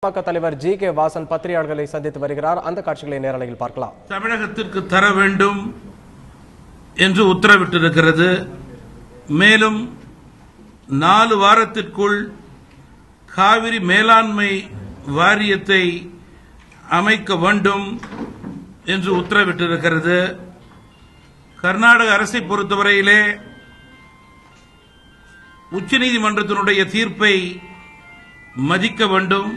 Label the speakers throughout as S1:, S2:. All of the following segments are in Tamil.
S1: பாமக தலைவர் ஜி.கே. வாசன் பத்திரிகையாளர்களை சந்தித்து வருகிறார். அந்த காட்சிகளை நேரலையில் பார்க்கலாம்.
S2: தமிழகத்திற்கு தர வேண்டும் என்று உத்தரவிட்டிருக்கிறது. மேலும் 4 வாரத்திற்குள் காவிரி மேலாண்மை வாரியத்தை அமைக்க வேண்டும் என்று உத்தரவிட்டிருக்கிறது. கர்நாடக அரசை பொறுத்தவரையிலே உச்சநீதிமன்றத்தினுடைய தீர்ப்பை மதிக்க வேண்டும்,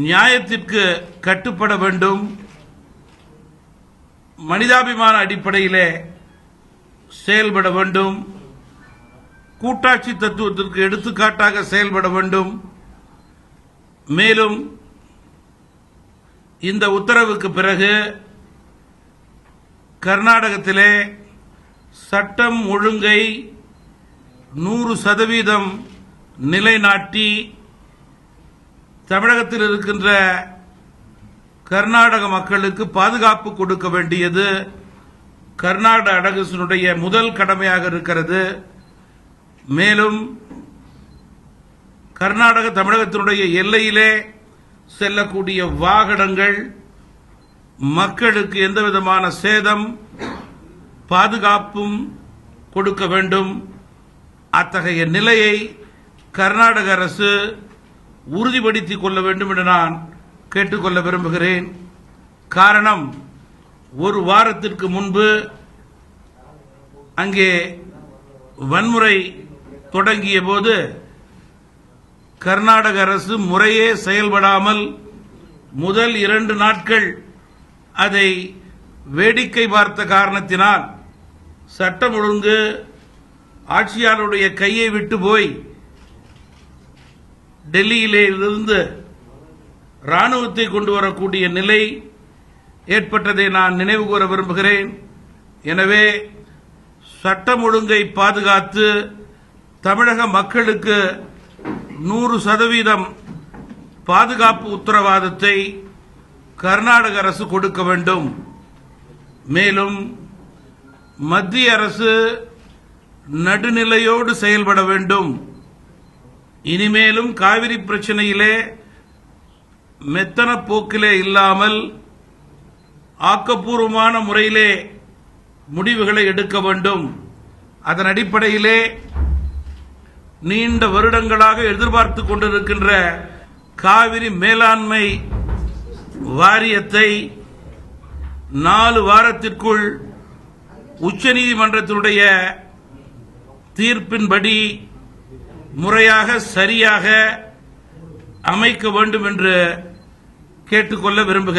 S2: நியாயத்திற்கு கட்டுப்பட வேண்டும், மனிதாபிமான அடிப்படையிலே செயல்பட வேண்டும், கூட்டாட்சி தத்துவத்திற்கு எடுத்துக்காட்டாக செயல்பட வேண்டும். மேலும் இந்த உத்தரவுக்கு பிறகு கர்நாடகத்திலே சட்டம் ஒழுங்கை 100% நிலைநாட்டி தமிழகத்தில் இருக்கின்ற கர்நாடக மக்களுக்கு பாதுகாப்பு கொடுக்க வேண்டியது கர்நாடக அரசினுடைய முதல் கடமையாக இருக்கிறது. மேலும் கர்நாடக தமிழகத்தினுடைய எல்லையிலே செல்லக்கூடிய வாகனங்கள் மக்களுக்கு எந்தவிதமான சேதம் பாதுகாப்பும் கொடுக்க வேண்டும். அத்தகைய நிலையை கர்நாடக அரசு உறுதிப்படுத்திக் கொள்ள வேண்டும் என்று நான் கேட்டுக்கொள்ள விரும்புகிறேன். காரணம், ஒரு வாரத்திற்கு முன்பு அங்கே வன்முறை தொடங்கிய போது கர்நாடக அரசு முறையே செயல்படாமல் முதல் 2 நாட்கள் அதை வேடிக்கை பார்த்த காரணத்தினால் சட்டம் ஒழுங்கு ஆட்சியாளருடைய கையை விட்டு போய் டெல்லியிலே இருந்து ராணுவத்தை கொண்டு வரக்கூடிய நிலை ஏற்பட்டதை நான் நினைவு கூற விரும்புகிறேன். எனவே சட்டம் ஒழுங்கை பாதுகாத்து தமிழக மக்களுக்கு 100% பாதுகாப்பு உத்தரவாதத்தை கர்நாடக அரசு கொடுக்க வேண்டும். மேலும் மத்திய அரசு நடுநிலையோடு செயல்பட வேண்டும். இனிமேலும் காவிரி பிரச்சனையிலே மெத்தன போக்கிலே இல்லாமல் ஆக்கப்பூர்வமான முறையிலே முடிவுகளை எடுக்க வேண்டும். அதன் அடிப்படையிலே நீண்ட வருடங்களாக எதிர்பார்த்து கொண்டிருக்கின்ற காவிரி மேலாண்மை வாரியத்தை 4 வாரத்திற்குள் உச்சநீதிமன்றத்தினுடைய தீர்ப்பின்படி முறையாக சரியாக அமைக்க வேண்டும் என்று கேட்டுக்கொள்ள விரும்புகிறேன்.